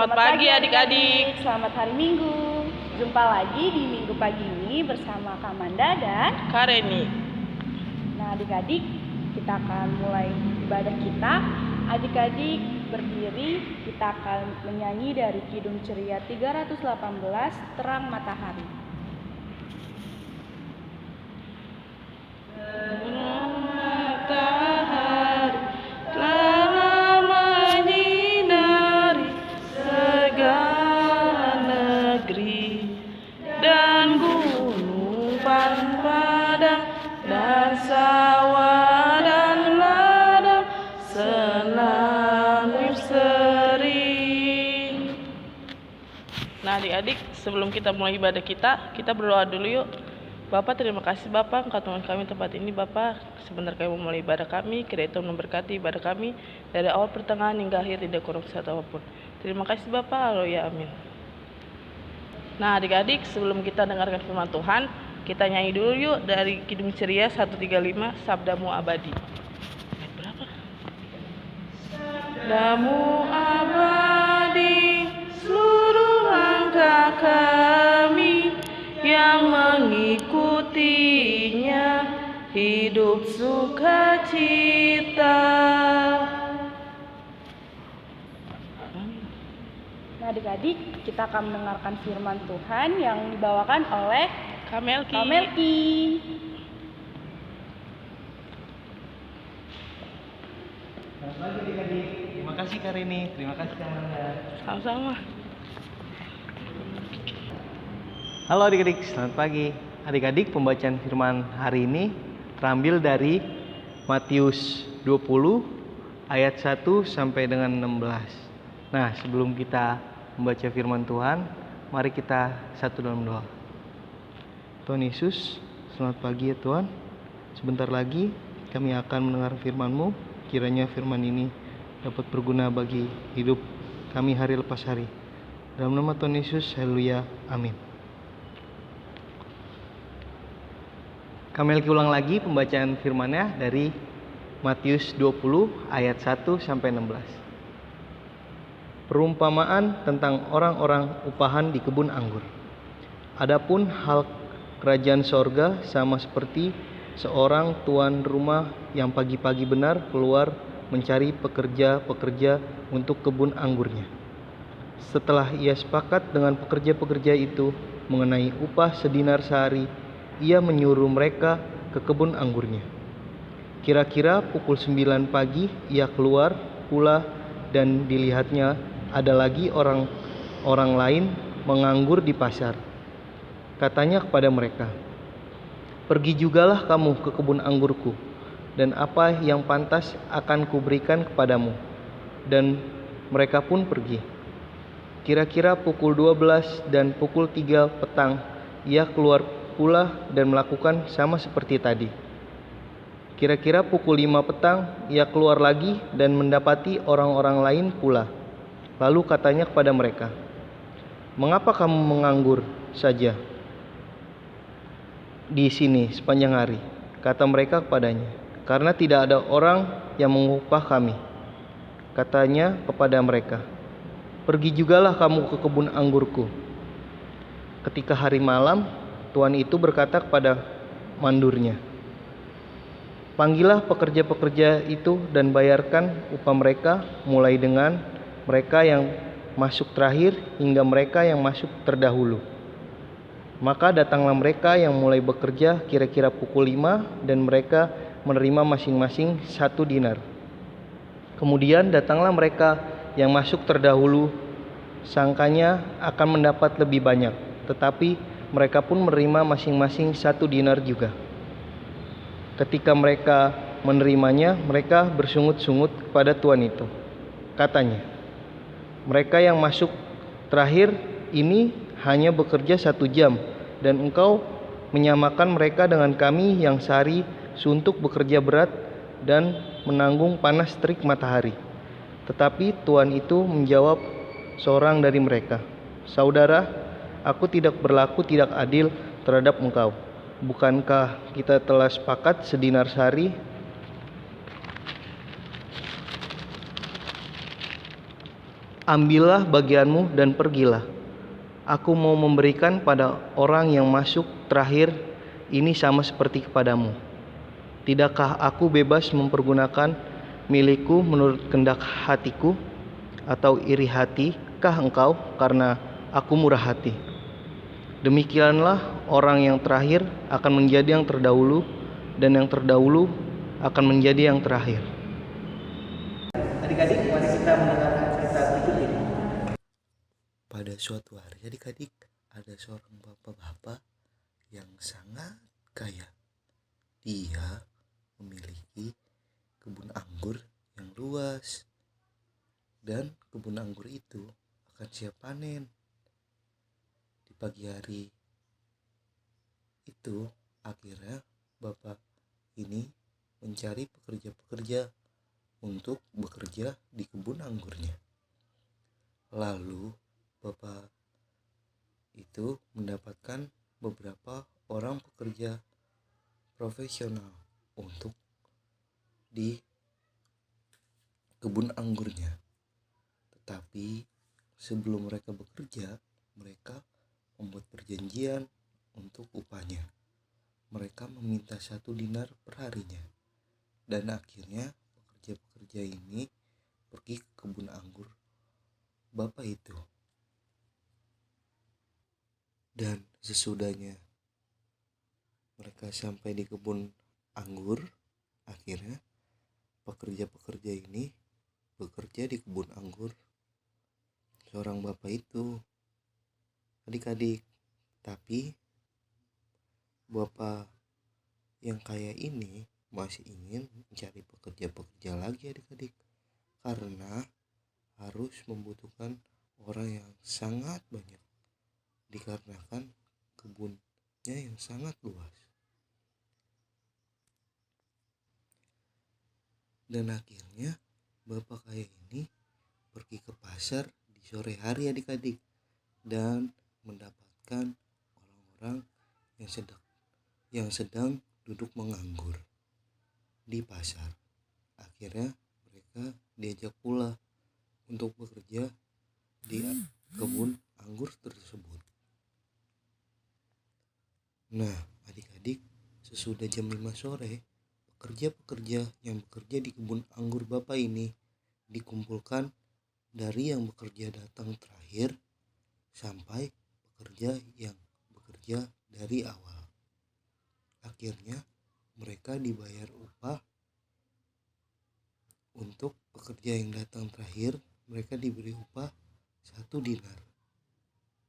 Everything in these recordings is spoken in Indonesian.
Selamat pagi adik-adik. Selamat hari Minggu. Jumpa lagi di Minggu pagi ini bersama Kamanda dan Kareni. Nah adik-adik, kita akan mulai ibadah kita. Adik-adik berdiri, kita akan menyanyi dari Kidung Ceria 318, Terang Matahari. Nah adik-adik, sebelum kita mulai ibadah kita berdoa dulu yuk. Bapak, terima kasih Bapak, Engkau Tuhan kami tempat ini Bapak. Sebentar kami memulai ibadah kami, kiranya Tuhan memberkati ibadah kami dari awal pertengahan hingga akhir, tidak kurang satu apapun. Terima kasih Bapak, haleluya, amin. Nah adik-adik, sebelum kita dengarkan firman Tuhan, kita nyanyi dulu yuk dari Kidung Ceria 135, Sabdamu Abadi. Ayat berapa? Sabdamu abadi, seluruh langkah kami yang mengikutinya hidup sukacita. Nah adik-adik, kita akan mendengarkan firman Tuhan yang dibawakan oleh Kamelki. Selamat pagi adik-adik. Terima kasih Karini, terima kasih Kamanda. Sama-sama. Halo adik-adik, selamat pagi. Adik-adik, pembacaan firman hari ini terambil dari Matius 20 ayat 1 sampai dengan 16. Nah, sebelum kita membaca firman Tuhan, mari kita satu dalam doa. Tuhan Yesus, selamat pagi ya Tuhan. Sebentar lagi kami akan mendengar firman-Mu. Kiranya firman ini dapat berguna bagi hidup kami hari lepas hari. Dalam nama Tuhan Yesus, haleluya, amin. Kami ulang lagi pembacaan firman-Nya dari Matius 20 ayat 1 sampai 16. Perumpamaan tentang orang-orang upahan di kebun anggur. Adapun hal kerajaan sorga sama seperti seorang tuan rumah yang pagi-pagi benar keluar mencari pekerja-pekerja untuk kebun anggurnya. Setelah ia sepakat dengan pekerja-pekerja itu mengenai upah sedinar sehari, ia menyuruh mereka ke kebun anggurnya. Kira-kira pukul 9 pagi ia keluar pula dan dilihatnya ada lagi orang lain menganggur di pasar. Katanya kepada mereka, "Pergi jugalah kamu ke kebun anggurku, dan apa yang pantas akan kuberikan kepadamu." Dan mereka pun pergi. Kira-kira pukul 12 dan pukul 3 petang ia keluar pula dan melakukan sama seperti tadi. Kira-kira pukul 5 petang ia keluar lagi dan mendapati orang-orang lain pula. Lalu katanya kepada mereka, "Mengapa kamu menganggur saja di sini sepanjang hari?" Kata mereka kepadanya, "Karena tidak ada orang yang mengupah kami." Katanya kepada mereka, "Pergi jugalah kamu ke kebun anggurku." Ketika hari malam, tuan itu berkata kepada mandurnya, "Panggillah pekerja-pekerja itu dan bayarkan upah mereka, mulai dengan mereka yang masuk terakhir hingga mereka yang masuk terdahulu." Maka datanglah mereka yang mulai bekerja kira-kira pukul 5 dan mereka menerima masing-masing 1 dinar. Kemudian datanglah mereka yang masuk terdahulu, sangkanya akan mendapat lebih banyak, tetapi mereka pun menerima masing-masing 1 dinar juga. Ketika mereka menerimanya, mereka bersungut-sungut kepada tuan itu. Katanya, "Mereka yang masuk terakhir ini hanya bekerja 1 jam, dan engkau menyamakan mereka dengan kami yang sehari suntuk bekerja berat dan menanggung panas terik matahari." Tetapi tuan itu menjawab seorang dari mereka, "Saudara, aku tidak berlaku tidak adil terhadap engkau. Bukankah kita telah sepakat sedinar sehari? Ambillah bagianmu dan pergilah. Aku mau memberikan pada orang yang masuk terakhir ini sama seperti kepadamu. Tidakkah aku bebas mempergunakan milikku menurut kehendak hatiku? Atau iri hatikah engkau karena aku murah hati? Demikianlah orang yang terakhir akan menjadi yang terdahulu, dan yang terdahulu akan menjadi yang terakhir. Adik-adik, mari kita mendengarkan cerita berikut ini. Pada suatu hari adik-adik, ada seorang bapak-bapak yang sangat kaya. Dia memiliki kebun anggur yang luas, dan kebun anggur itu akan siap panen. Di pagi hari itu akhirnya bapak ini mencari pekerja-pekerja untuk bekerja di kebun anggurnya. Lalu bapak itu mendapatkan beberapa orang pekerja profesional untuk di kebun anggurnya. Tetapi sebelum mereka bekerja, mereka membuat perjanjian untuk upahnya. Mereka meminta 1 dinar per harinya. Dan akhirnya pekerja-pekerja ini pergi ke kebun anggur bapak itu. Dan sesudahnya mereka sampai di kebun anggur, akhirnya pekerja-pekerja ini bekerja di kebun anggur seorang bapak itu. Adik-adik, tapi bapak yang kaya ini masih ingin mencari pekerja-pekerja lagi adik-adik, karena harus membutuhkan orang yang sangat banyak dikarenakan kebunnya yang sangat luas. Dan akhirnya bapak kaya ini pergi ke pasar di sore hari adik-adik dan mendapatkan orang-orang yang sedang duduk menganggur di pasar. Akhirnya mereka diajak pula untuk bekerja di kebun anggur tersebut. Nah, adik-adik, sesudah jam 5 sore, pekerja-pekerja yang bekerja di kebun anggur bapak ini dikumpulkan dari yang bekerja datang terakhir sampai pekerja yang bekerja dari awal. Akhirnya mereka dibayar upah. Untuk pekerja yang datang terakhir, mereka diberi upah 1 dinar.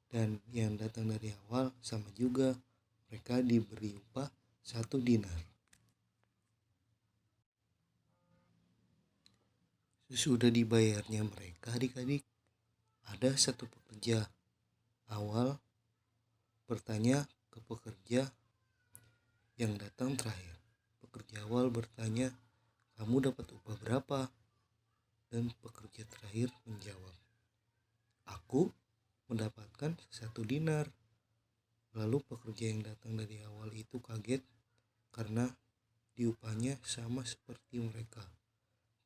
Dan yang datang dari awal sama juga, mereka diberi upah 1 dinar. Sesudah dibayarnya mereka adik-adik, ada satu pekerja awal bertanya ke pekerja yang datang terakhir. Pekerja awal bertanya, "Kamu dapat upah berapa?" Dan pekerja terakhir menjawab, "Aku mendapatkan 1 dinar." Lalu pekerja yang datang dari awal itu kaget karena diupahnya sama seperti mereka.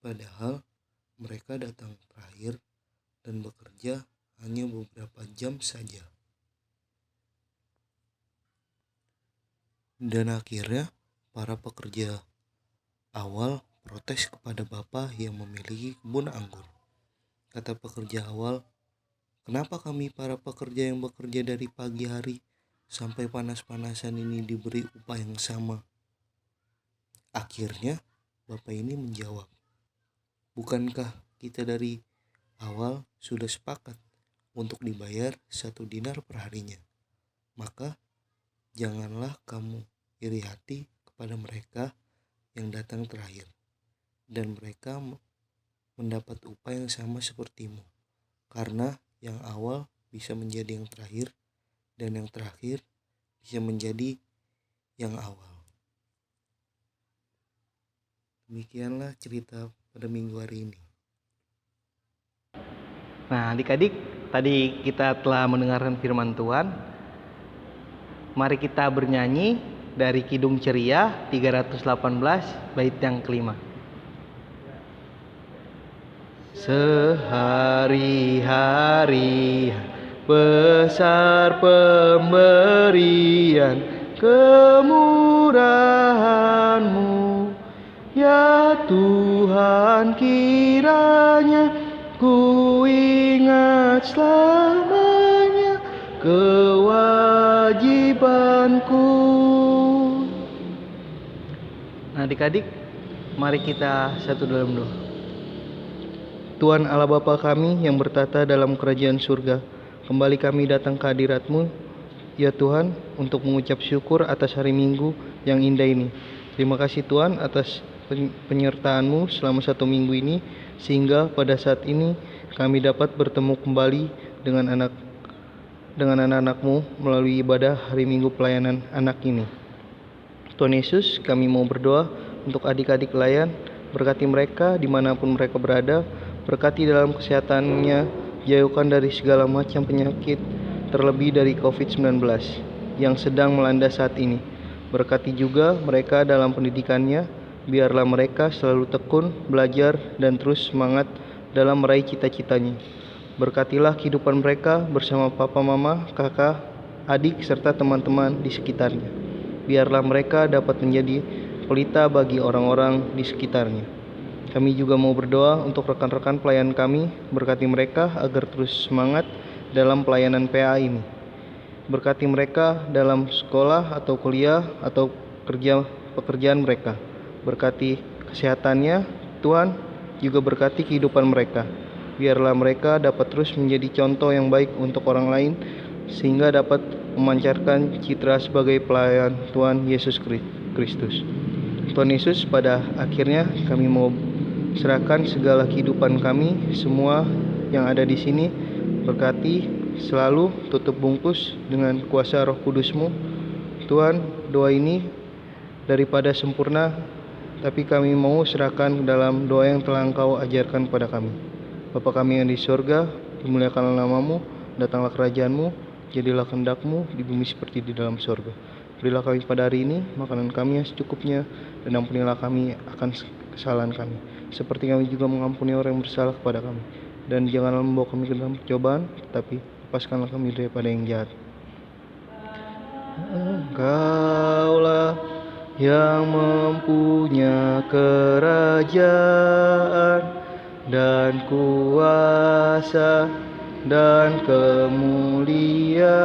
Padahal mereka datang terakhir dan bekerja hanya beberapa jam saja. Dan akhirnya para pekerja awal protes kepada bapak yang memiliki kebun anggur. Kata pekerja awal, "Kenapa kami para pekerja yang bekerja dari pagi hari sampai panas-panasan ini diberi upah yang sama?" Akhirnya bapak ini menjawab, "Bukankah kita dari awal sudah sepakat untuk dibayar 1 dinar per harinya? Maka janganlah kamu iri hati kepada mereka yang datang terakhir, dan mereka mendapat upah yang sama sepertimu, karena yang awal bisa menjadi yang terakhir, dan yang terakhir bisa menjadi yang awal." Demikianlah cerita pada minggu hari ini. Nah, adik-adik, tadi kita telah mendengarkan firman Tuhan. Mari kita bernyanyi dari Kidung Ceria 318 bait yang kelima. sehari-hari. Besar pemberian kemurahan-Mu, ya Tuhan, kiranya ku ingat selamanya kewajibanku. Nah, adik-adik, mari kita satu dalam doa. Tuhan Allah Bapa kami yang bertata dalam kerajaan surga, kembali kami datang ke hadirat-Mu, ya Tuhan, untuk mengucap syukur atas hari Minggu yang indah ini. Terima kasih Tuhan atas penyertaan-Mu selama 1 minggu ini, sehingga pada saat ini kami dapat bertemu kembali dengan anak-anak-Mu melalui ibadah hari Minggu pelayanan anak ini. Tuhan Yesus, kami mau berdoa untuk adik-adik layan, berkati mereka dimanapun mereka berada, berkati dalam kesehatannya, jauhkan dari segala macam penyakit, terlebih dari COVID-19 yang sedang melanda saat ini. Berkati juga mereka dalam pendidikannya, biarlah mereka selalu tekun, belajar, dan terus semangat dalam meraih cita-citanya. Berkatilah kehidupan mereka bersama papa, mama, kakak, adik, serta teman-teman di sekitarnya. Biarlah mereka dapat menjadi pelita bagi orang-orang di sekitarnya. Kami juga mau berdoa untuk rekan-rekan pelayan kami, berkati mereka agar terus semangat dalam pelayanan PA ini. Berkati mereka dalam sekolah atau kuliah atau pekerjaan mereka. Berkati kesehatannya, Tuhan, juga berkati kehidupan mereka. Biarlah mereka dapat terus menjadi contoh yang baik untuk orang lain, sehingga dapat memancarkan citra sebagai pelayan Tuhan Yesus Kristus. Tuhan Yesus, pada akhirnya kami mau serahkan segala kehidupan kami, semua yang ada di sini. Berkati selalu, tutup bungkus dengan kuasa Roh Kudus-Mu. Tuhan, doa ini daripada sempurna, tapi kami mau serahkan dalam doa yang telah Engkau ajarkan pada kami. Bapa kami yang di surga, dimuliakanlah nama-Mu, datanglah kerajaan-Mu, jadilah kehendak-Mu di bumi seperti di dalam surga. Berilah kami pada hari ini makanan kami yang secukupnya, dan ampunilah kami akan kesalahan kami, seperti kami juga mengampuni orang yang bersalah kepada kami. Dan janganlah membawa kami ke dalam percobaan, tetapi lepaskanlah kami daripada yang jahat. Engkaulah yang mempunyai kerajaan dan kuasa dan kemuliaan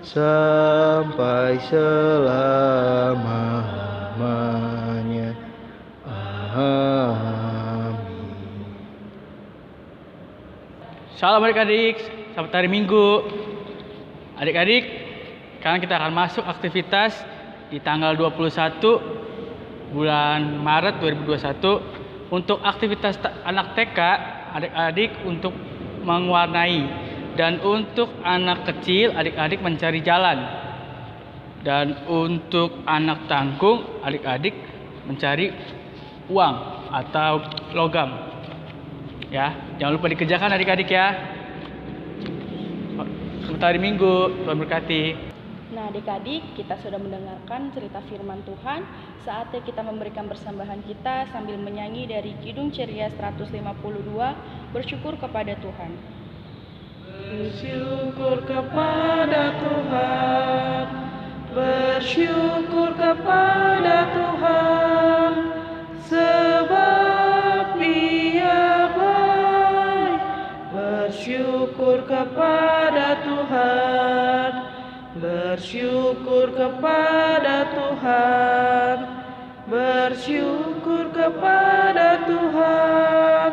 sampai selama-lamanya. Amin. Shalom adik-adik, selamat hari Minggu. Adik-adik, sekarang kita akan masuk aktivitas di tanggal 21 bulan Maret 2021. Untuk aktivitas anak TK, adik-adik untuk mewarnai, dan untuk anak kecil, adik-adik mencari jalan. Dan untuk anak tanggung, adik-adik mencari uang atau logam. Ya, jangan lupa dikerjakan adik-adik ya. Selamat hari Minggu, Tuhan berkati. Nah adik-adik, kita sudah mendengarkan cerita firman Tuhan. Saatnya kita memberikan persembahan kita sambil menyanyi dari Kidung Ceria 152, bersyukur kepada Tuhan. Bersyukur kepada Tuhan, bersyukur kepada Tuhan, sebab Dia baik. Bersyukur kepada Tuhan, bersyukur kepada Tuhan, bersyukur kepada Tuhan,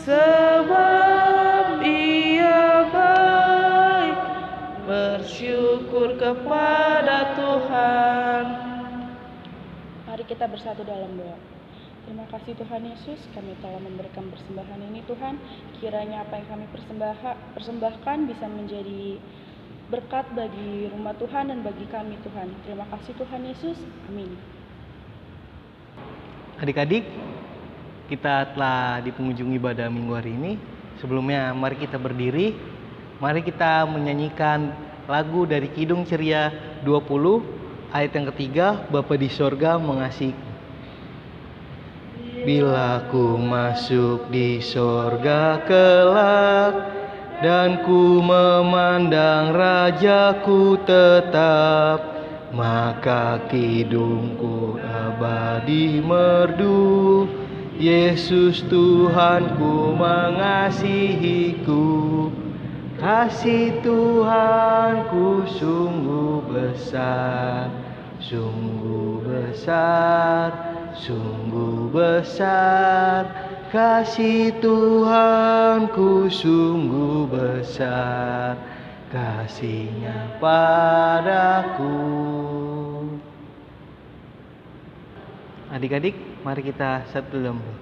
sebab Dia baik. Bersyukur kepada Tuhan. Mari kita bersatu dalam doa. Terima kasih Tuhan Yesus, kami telah memberikan persembahan ini Tuhan. Kiranya apa yang kami persembahkan bisa menjadi berkat bagi rumah Tuhan dan bagi kami Tuhan. Terima kasih Tuhan Yesus, amin. Adik-adik, kita telah di penghujung ibadah minggu hari ini. Sebelumnya mari kita berdiri, mari kita menyanyikan lagu dari Kidung Ceria 20 ayat yang ketiga, Bapa di sorga mengasihi. bila ku masuk di sorga kelak, dan ku memandang Rajaku tetap, maka kidungku abadi merdu. Yesus Tuhanku mengasihiku, kasih Tuhanku sungguh besar, sungguh besar, sungguh besar. Kasih Tuhanku sungguh besar, kasih-Nya padaku. Adik-adik, mari kita satu dalam doa.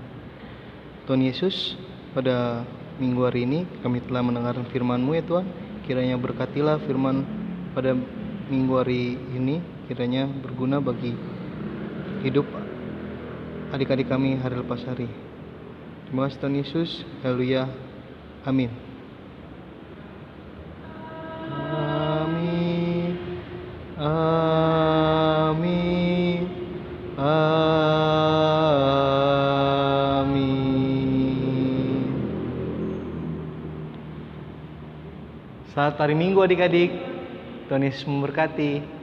Tuhan Yesus, pada minggu hari ini kami telah mendengarkan firman-Mu ya Tuhan. Kiranya berkatilah firman pada minggu hari ini, kiranya berguna bagi hidup adik-adik kami hari lepas hari. Terima kasih Tuhan Yesus. Haleluya. Amin. Amin. Amin. Amin. Selamat hari Minggu adik-adik. Tuhan Yesus memberkati.